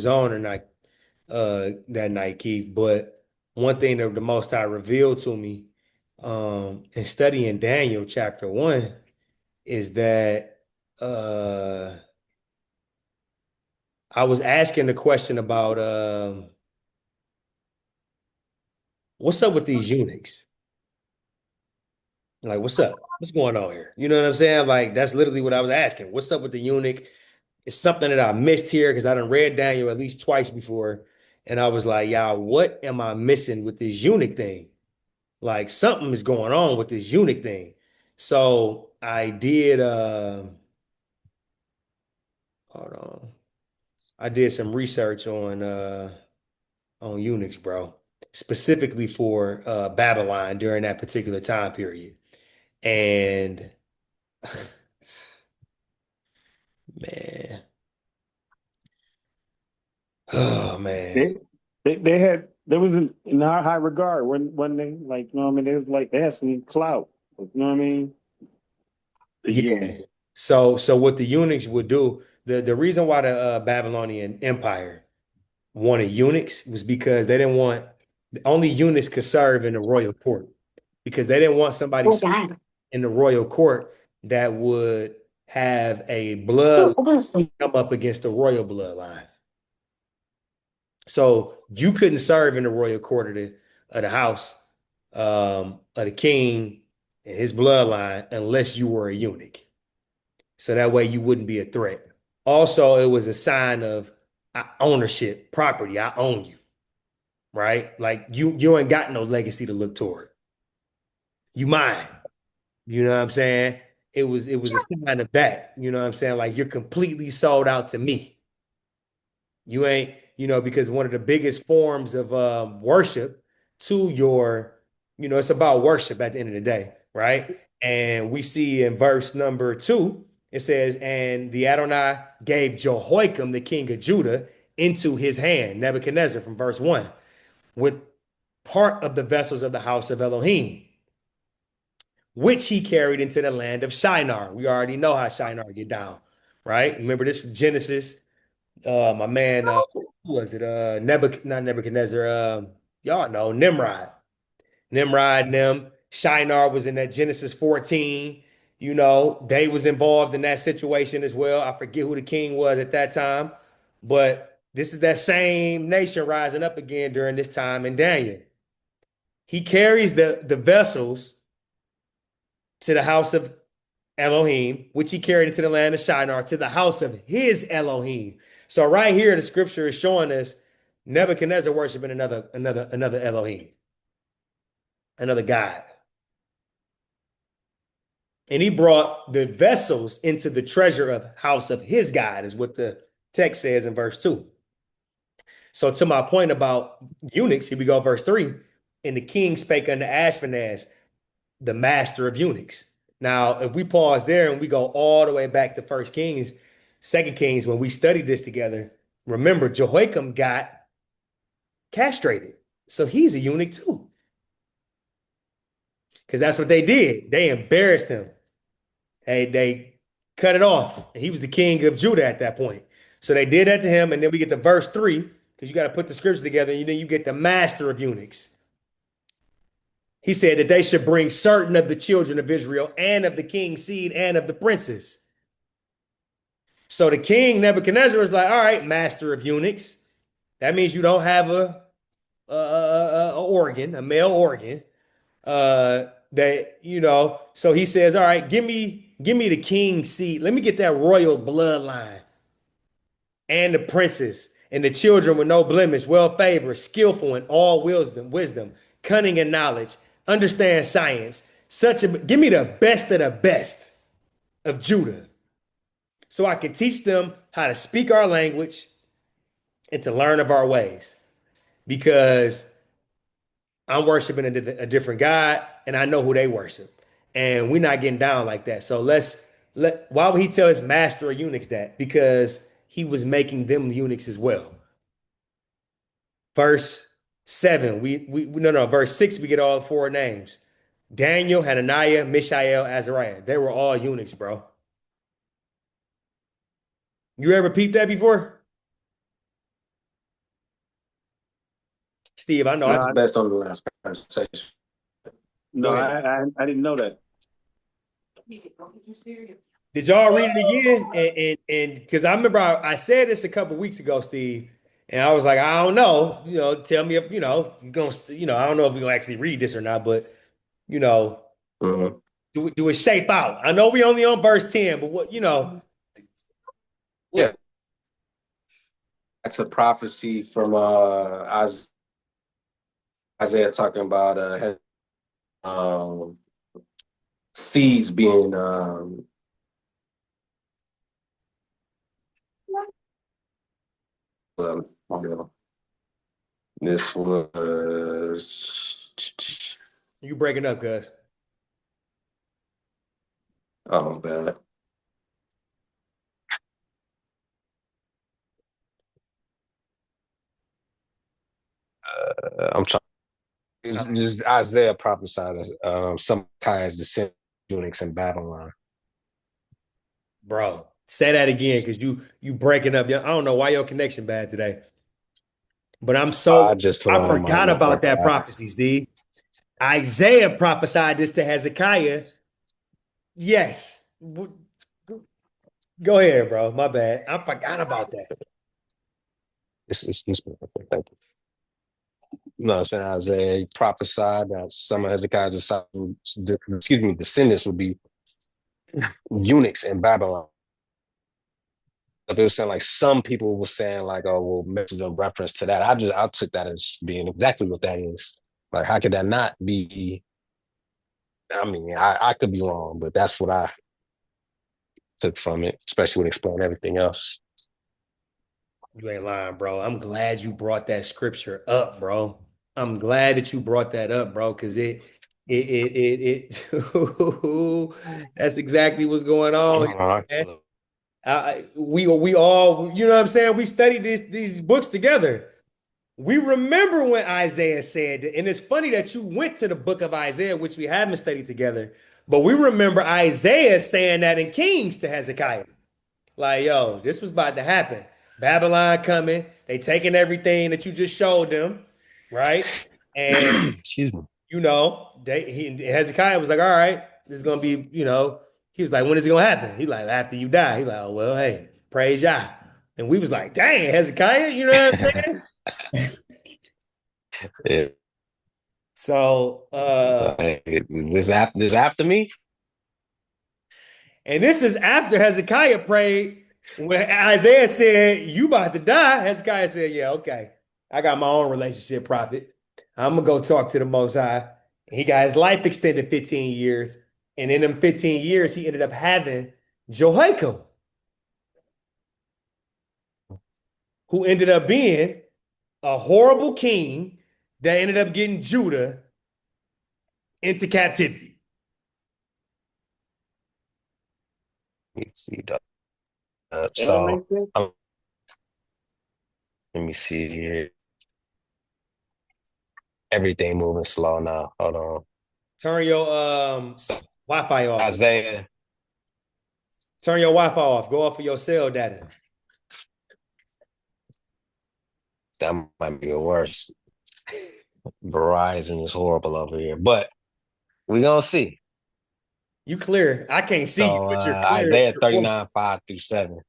on or not that night, Keith. But one thing that the Most High revealed to me in studying Daniel chapter 1 is that uh I was asking the question about what's up with these eunuchs? Like, what's up? What's going on here? You know what I'm saying? Like, that's literally what I was asking. What's up with the eunuch? It's something that I missed here because I done read Daniel at least twice before. And I was like, y'all, what am I missing with this eunuch thing? Like, something is going on with this eunuch thing. So I did hold on. I did some research on eunuchs, bro, specifically for Babylon during that particular time period. And man, oh man. They they had there was in our high regard when they like you know what I mean they was like they had some clout, you know what I mean, the Yeah. unit. So what the eunuchs would do, the reason why the Babylonian Empire wanted eunuchs was because they didn't want only eunuchs could serve in the royal court because they didn't want somebody in the royal court that would have a blood come up against the royal bloodline. So you couldn't serve in the royal court of the house of the king and his bloodline unless you were a eunuch. So that way you wouldn't be a threat. Also, it was a sign of ownership, property. I own you, right? Like you ain't got no legacy to look toward. You mine. You know what I'm saying? It was a sign of that. You know what I'm saying? Like you're completely sold out to me. You ain't, because one of the biggest forms of worship to it's about worship at the end of the day, right? And we see in verse number 2, it says, and the Adonai gave Jehoiakim, the king of Judah, into his hand, Nebuchadnezzar, from verse 1, with part of the vessels of the house of Elohim, which he carried into the land of Shinar. We already know how Shinar get down, right? Remember this from Genesis. My man, who was it? Not Nebuchadnezzar. Y'all know Nimrod. Nimrod and them. Shinar was in that Genesis 14. They was involved in that situation as well. I forget who the king was at that time, but this is that same nation rising up again during this time in Daniel. He carries the vessels to the house of Elohim, which he carried into the land of Shinar, to the house of his Elohim. So right here, the scripture is showing us Nebuchadnezzar worshiping another Elohim, another God. And he brought the vessels into the treasure of house of his God, is what the text says in verse 2. So to my point about eunuchs, here we go, verse 3. And the king spake unto Ashpenaz, the master of eunuchs. Now, if we pause there and we go all the way back to First Kings, Second Kings, when we studied this together, remember Jehoiakim got castrated, so he's a eunuch too, because that's what they did. They embarrassed him. They cut it off. He was the king of Judah at that point, so they did that to him. And then we get to verse 3 because you got to put the scriptures together. And then you get the master of eunuchs. He said that they should bring certain of the children of Israel and of the king's seed and of the princes. So the king Nebuchadnezzar was like, all right, master of eunuchs. That means you don't have a organ, a male organ. So he says, all right, give me the king's seed. Let me get that royal bloodline and the princes and the children with no blemish, well favored, skillful in all wisdom, cunning and knowledge, understand science. Give me the best of the best of Judah, so I can teach them how to speak our language and to learn of our ways. Because I'm worshiping a different God and I know who they worship. And we're not getting down like that. So why would he tell his master of eunuchs that? Because he was making them eunuchs as well. Verse 7, no, no, verse 6, we get all four names. Daniel, Hananiah, Mishael, Azariah. They were all eunuchs, bro. You ever peeped that before? Steve, I know No, I That's just based on the last conversation. no, go ahead. I didn't know that. Did y'all read it again? And because I remember I said this a couple weeks ago, Steve, and I was like, I don't know, tell me if you're gonna, I don't know if you're gonna actually read this or not, but you know, Mhm. do it shape out? I know we only on verse 10, but Yeah, what that's a prophecy from Isaiah talking about um, seeds being you know, this was you breaking up, cuz? oh bad. I'm trying. It's just Isaiah prophesied some kinds descend Unix in Babylon. Bro, say that again because you breaking up. I don't know why your connection bad today, but I just put I on my forgot about that Wi-Fi. prophecy, Steve. Isaiah prophesied this to Hezekiah. Yes. Go ahead, bro. My bad. I forgot about that. It's perfect. Thank you. No, I'm saying Isaiah prophesied that some of Hezekiah's descendants would be eunuchs in Babylon. But they were saying like some people were saying like, oh, well, mention a reference to that. I took that as being exactly what that is. Like, how could that not be? I mean, I could be wrong, but that's what I took from it, especially when explaining everything else. You ain't lying, bro. I'm glad you brought that scripture up, bro. I'm glad that you brought that up, bro, because that's exactly what's going on here, man. We all, you know what I'm saying? We studied these books together. We remember when Isaiah said, and it's funny that you went to the book of Isaiah, which we haven't studied together, but we remember Isaiah saying that in Kings to Hezekiah. Like, yo, this was about to happen. Babylon coming. They taking everything that you just showed them, right? And Excuse me. Hezekiah was like, all right, this is gonna be, he was like, when is it gonna happen? He like, after you die. He like, oh, well, hey, praise Yah. And we was like, dang, Hezekiah, you know what I'm saying? Yeah. So, This after me? and this is after Hezekiah prayed. When Isaiah said, you about to die, Hezekiah said, yeah, okay. I got my own relationship, prophet. I'm going to go talk to the Most High. And he got his life extended 15 years. And in them 15 years, he ended up having Jehoiakim, who ended up being a horrible king that ended up getting Judah into captivity. Let's see. That So makes sense. let me see here. Everything moving slow now. Hold on. Turn your So Wi-Fi off. Isaiah, Turn your Wi-Fi off. Go off of your cell data. that might be the worst. Verizon is horrible over here, but we gonna see. You clear. I can't see you, So but you're clear. Isaiah 39:5-7.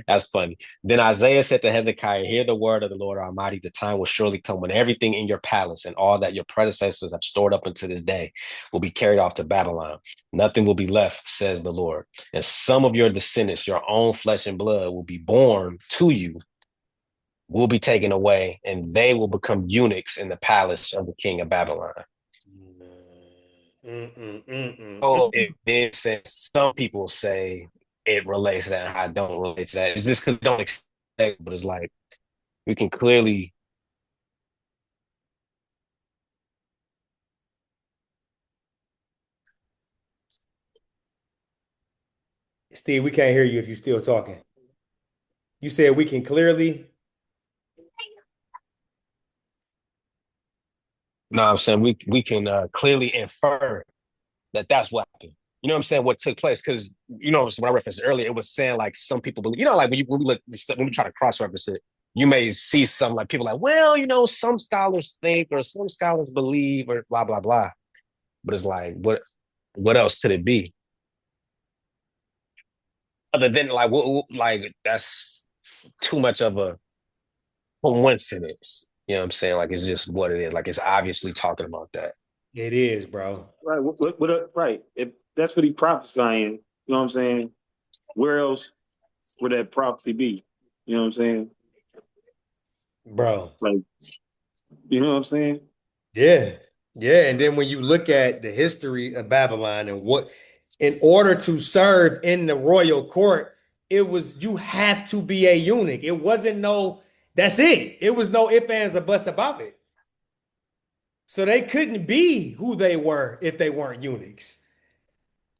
That's funny. Then Isaiah said to Hezekiah, hear the word of the Lord Almighty. The time will surely come when everything in your palace and all that your predecessors have stored up until this day will be carried off to Babylon. Nothing will be left, says the Lord. And some of your descendants, your own flesh and blood, will be born to you, will be taken away, and they will become eunuchs in the palace of the king of Babylon. Oh, it then says some people say it relates to that, and I don't relate to that. It's just because don't expect, but it's like we can clearly. Steve, we can't hear you if you're still talking. You said we can clearly. No, I'm saying we can clearly infer that that's what happened. You know what I'm saying? What took place? Because when I referenced earlier, it was saying like some people believe. Like when we look when we try to cross reference it, you may see some like people like, well, some scholars think or some scholars believe or blah blah blah. But it's like, what else could it be other than like like that's too much of a coincidence. You know what I'm saying? Like it's just what it is. Like it's obviously talking about that. It is, bro. Right. Right. If that's what he prophesying, you know what I'm saying? Where else would that prophecy be? You know what I'm saying? Bro. Like, you know what I'm saying? Yeah. Yeah. And then when you look at the history of Babylon and what, in order to serve in the royal court, it was you have to be a eunuch. It wasn't no, that's it. It was no ifs, ands, or buts about it. So they couldn't be who they were if they weren't eunuchs.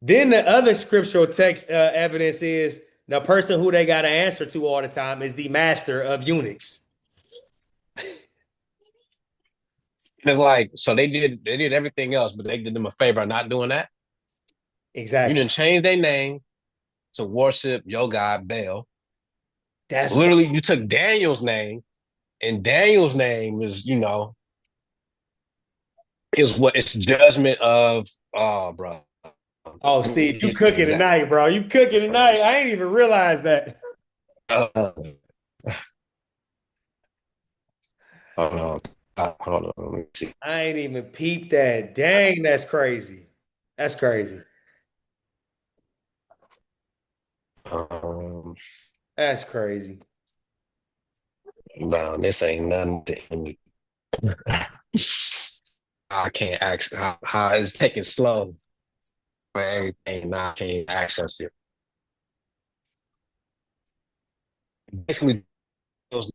Then the other scriptural text evidence is the person who they got to answer to all the time is the master of eunuchs. And it's like, so they did everything else, but they did them a favor of not doing that. You Exactly. didn't change their name to worship your god Baal. That's why. Literally, you took Daniel's name, and Daniel's name is what it's judgment of. Oh, bro. Oh, Let me Steve, you get the cooking exact tonight, bro. You cooking tonight. verse. I ain't even realized that. Uh, hold on. Hold on. Let me see. I ain't even peeped that. Dang, that's crazy. That's crazy. Um, That's crazy. Bro, this ain't nothing to me. I can't access how it's taking slow for everything. Now I can't access it. Basically, it was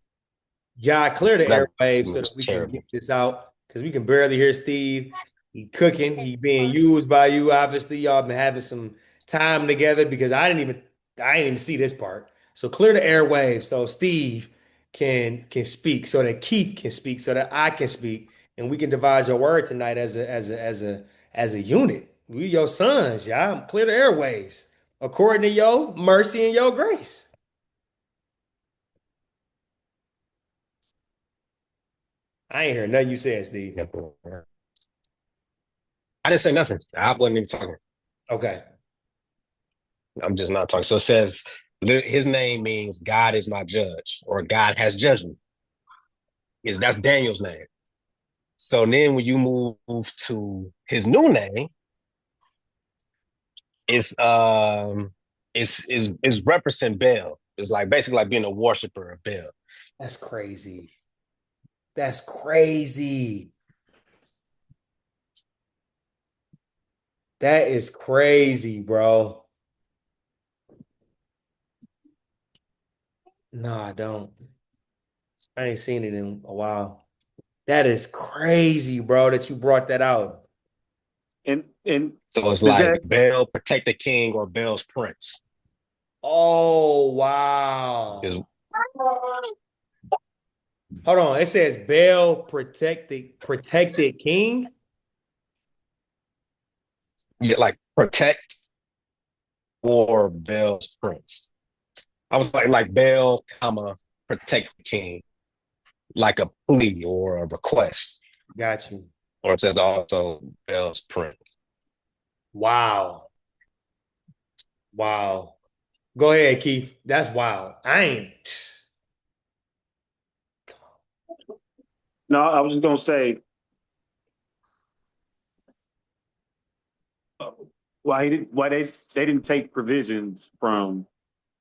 God, clear the that airwaves so that was we can get terrible. this out because we can barely hear Steve. He cooking. He being used by you. Obviously, y'all been having some time together because I didn't even see this part. So clear the airwaves so Steve can speak, so that Keith can speak, so that I can speak, and we can divide your word tonight as a unit. We your sons, y'all. Clear the airwaves according to your mercy and your grace. I ain't hear nothing you said, Steve. I didn't say nothing. I wasn't even talking. Okay. I'm just not talking. So it says his name means God is my judge or God has judged me. That's Daniel's name. So then when you move to his new name, it's it's referencing Baal. It's like basically like being a worshiper of Baal. That's crazy. That's crazy. That is crazy, bro. No, I don't. I ain't seen it in a while. That is crazy, bro, that you brought that out. And So it's does like that Baal protect the king or Baal's prince. Oh, Is wow. Hold on. It says Baal protected king. yeah, like protect or Baal's prince. I was like Baal, comma, protect the king, like a plea or a request. Got you. Or it says also Baal's prince. Wow. Wow. Go ahead, Keith. That's wild. I ain't. no, I was just gonna say why they didn't take provisions from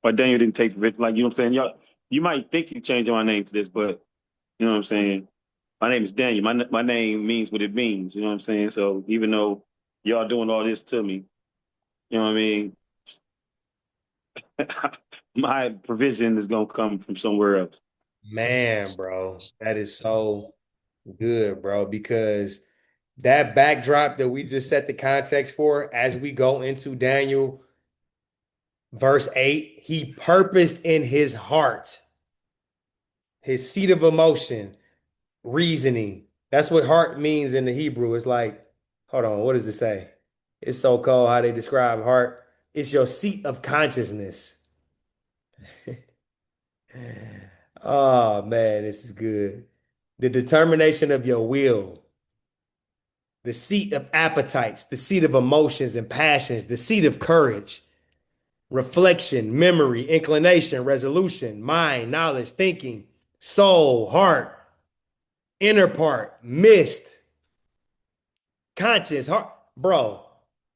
or Daniel didn't take provision like you know what I'm saying? Y'all you might think you changed my name to this, but you know what I'm saying? My name is Daniel. My name means what it means, you know what I'm saying? So even though y'all doing all this to me, you know what I mean? My provision is gonna come from somewhere else. Man, bro, that is so good, bro, because that backdrop that we just set the context for as we go into Daniel verse 8, he purposed in his heart, his seat of emotion, reasoning. That's what heart means in the Hebrew. It's like, hold on, what does it say? It's so cold how they describe heart. It's your seat of consciousness. Oh man, this is good. The determination of your will, the seat of appetites, the seat of emotions and passions, the seat of courage, reflection, memory, inclination, resolution, mind, knowledge, thinking, soul, heart, inner part, mist, conscious, heart. Bro,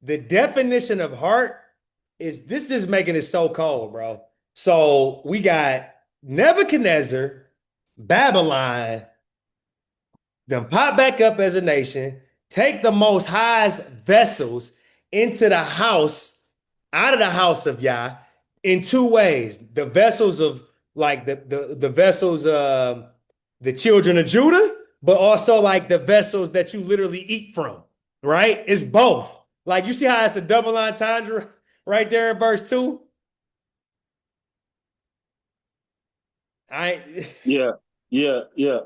the definition of heart is this is making it so cold, bro. So we got Nebuchadnezzar, Babylon, then pop back up as a nation, take the most highest vessels into the house, out of the house of Yah, in two ways. The vessels of like the vessels the children of Judah, but also like the vessels that you literally eat from, right? It's both. Like you see how it's a double entendre right there in verse 2? I Yeah, yeah, yeah.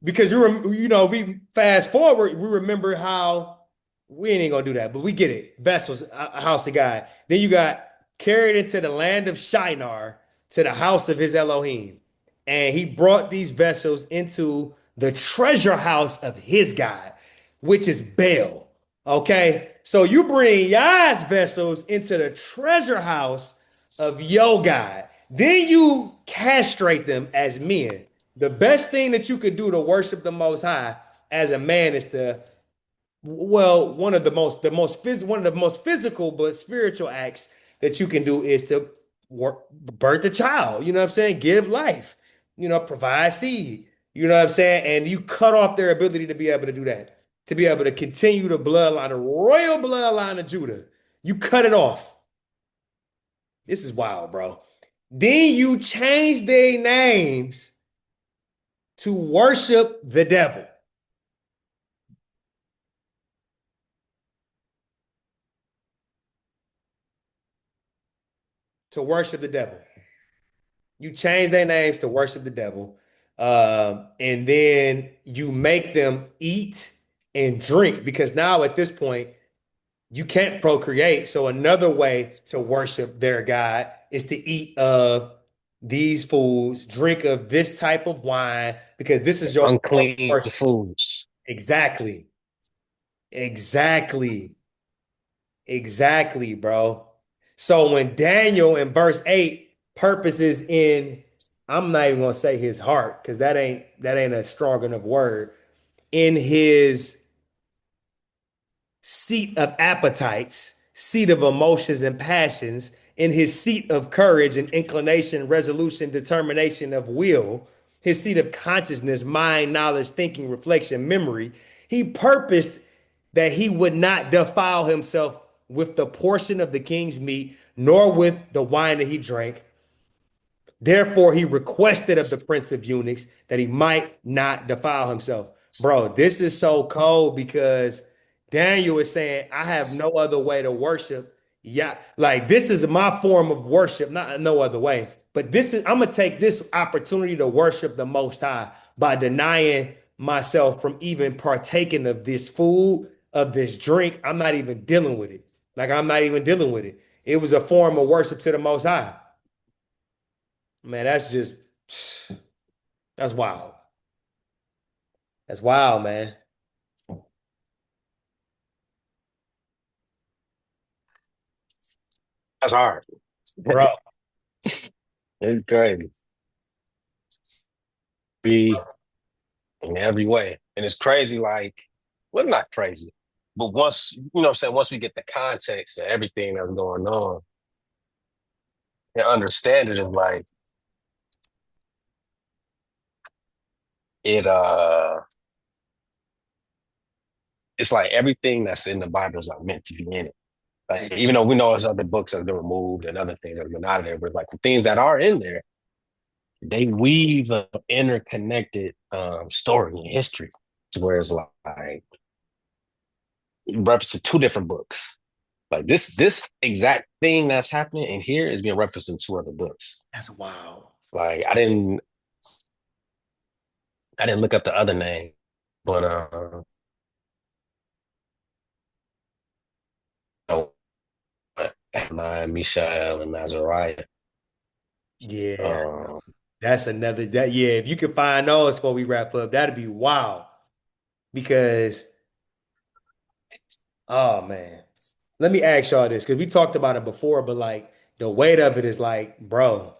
because we fast forward, we remember how we ain't gonna do that, but we get it. Vessels, a house of God. Then you got carried into the land of Shinar to the house of his Elohim, and he brought these vessels into the treasure house of his God, which is Baal. Okay, so you bring Yah's vessels into the treasure house of your God. Then you castrate them as men. The best thing that you could do to worship the Most High as a man is to, well, one of the most physical but spiritual acts that you can do is to birth a child. You know what I'm saying? Give life. Provide seed. You know what I'm saying? And you cut off their ability to be able to do that, to be able to continue the bloodline, the royal bloodline of Judah. You cut it off. This is wild, bro. Then you change their names to worship the devil. To worship the devil. You change their names to worship the devil. And then you make them eat and drink because now at this point, you can't procreate. So another way to worship their God is to eat of these foods, drink of this type of wine, because this is your form of Unclean worship. foods. Exactly. Exactly. Exactly, bro. So when Daniel in verse 8 purposes in, I'm not even gonna say his heart, because that ain't a strong enough word, in his seat of appetites, seat of emotions and passions, in his seat of courage and inclination, resolution, determination of will, his seat of consciousness, mind, knowledge, thinking, reflection, memory, he purposed that he would not defile himself with the portion of the king's meat, nor with the wine that he drank. Therefore, he requested of the prince of eunuchs that he might not defile himself. Bro, this is so cold because Daniel is saying, I have no other way to worship. Yeah, like this is my form of worship, not no other way. But I'm gonna take this opportunity to worship the Most High by denying myself from even partaking of this food, of this drink. I'm not even dealing with it. Like I'm not even dealing with it. It was a form of worship to the Most High. Man, that's wild. That's wild, man. That's hard. Bro. It's crazy. Be in every way. And it's crazy, like, well, not crazy. But once, what I'm saying, once we get the context of everything that's going on and understand it, is like it it's like everything that's in the Bible is like meant to be in it. Like even though we know there's other books that have been removed and other things that have been out of there, but like the things that are in there, they weave an interconnected story and history to where it's like reference to two different books. Like this exact thing that's happening in here is being referenced in two other books. That's wild. Like I didn't look up the other name, but oh, Hananiah, Mishael, and Azariah. Yeah. Um, That's another that yeah, if you could find those before we wrap up, that'd be wild. Because oh man. Let me ask y'all this, because we talked about it before, but like the weight of it is like, bro,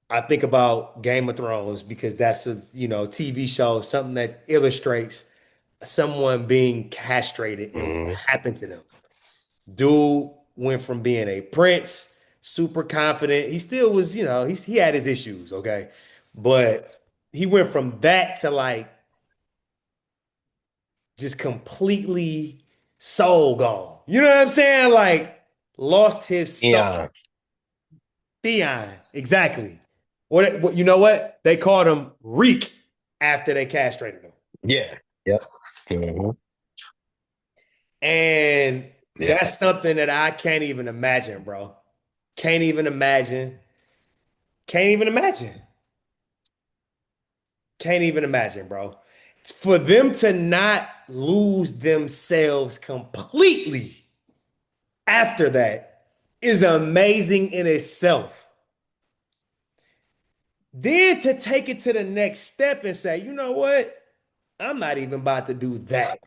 I think about Game of Thrones because that's a, TV show, something that illustrates someone being castrated and what Mhm. happened to them. Dude went from being a prince, super confident. He still was, he had his issues, okay? But he went from that to like just completely soul gone. You know what I'm saying? Like lost his soul. Yeah, Theon, exactly. What you know what? They called him Reek after they castrated him. yeah, yep, hmm And yeah. that's something that I can't even imagine, bro. Can't even imagine. Can't even imagine. Can't even imagine, bro. For them to not lose themselves completely after that is amazing in itself. Then to take it to the next step and say, you know what? I'm not even about to do that.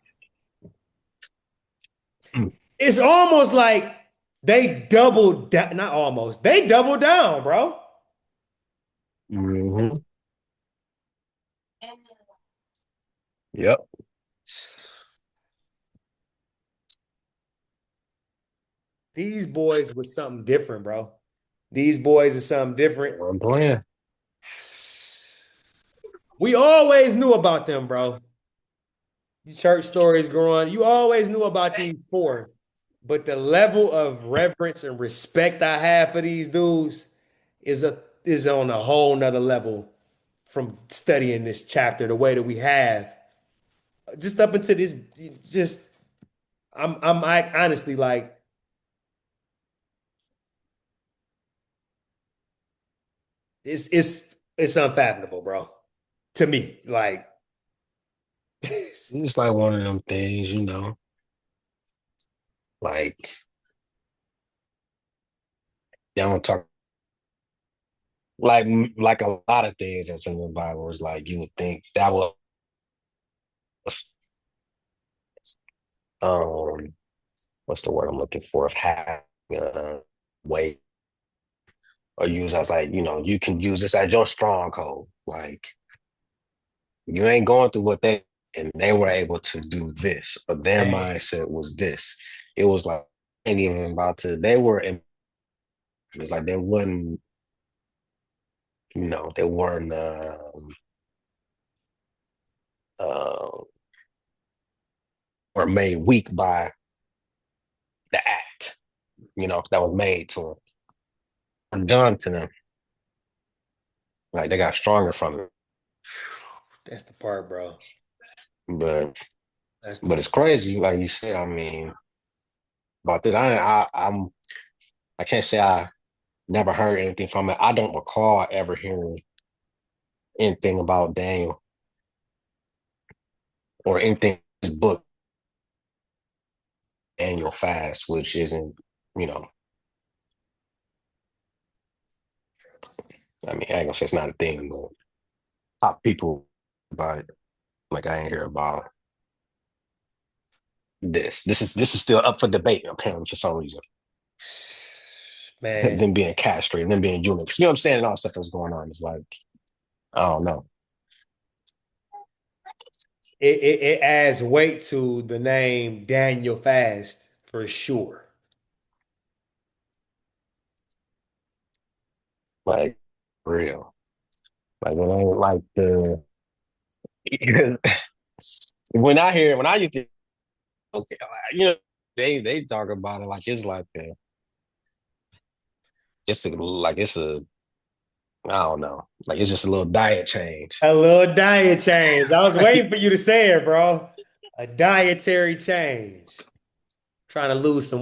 It's almost like they doubled down, not almost, they doubled down, bro. hmm Yep. These boys was something different, bro. These boys are something different. I'm playing. We always knew about them, bro. Church stories growing, you always knew about these four. But the level of reverence and respect I have for these dudes is on a whole nother level from studying this chapter the way that we have. Just up into this, just I'm like honestly like it's unfathomable, bro. To me, like It's like one of them things, like they don't talk like a lot of things that's in the Bible is like you would think that was um what's the word I'm looking for of having a way or use as like, you can use this as your stronghold. Like you ain't going through what they and they were able to do this, but their man, mindset was this. It was like ain't even about to they were in it's like they wouldn't, they weren't uh were made weak by the act, that was made to them, done to them. Like they got stronger from it. that's the part, bro. But That's the but it's crazy, like you said. I mean, about this, I can't say I never heard anything from it. I don't recall ever hearing anything about Daniel or anything in his book, Daniel Fast, which isn't, you know, I mean, I ain't gonna say it's not a thing, but top people about it. Like I ain't hear about this. This is still up for debate, apparently, for some reason. man. Them being castrated, them being eunuchs. You know what I'm saying? And all stuff that's going on. It's like, I don't know. It adds weight to the name Daniel Fast for sure. Like, real. Like, it ain't like the. When I used to, okay, they talk about it like it's like like it's a, I don't know. Like, it's just a little diet change. A little diet change. I was waiting for you to say it, bro. A dietary change. Trying to lose some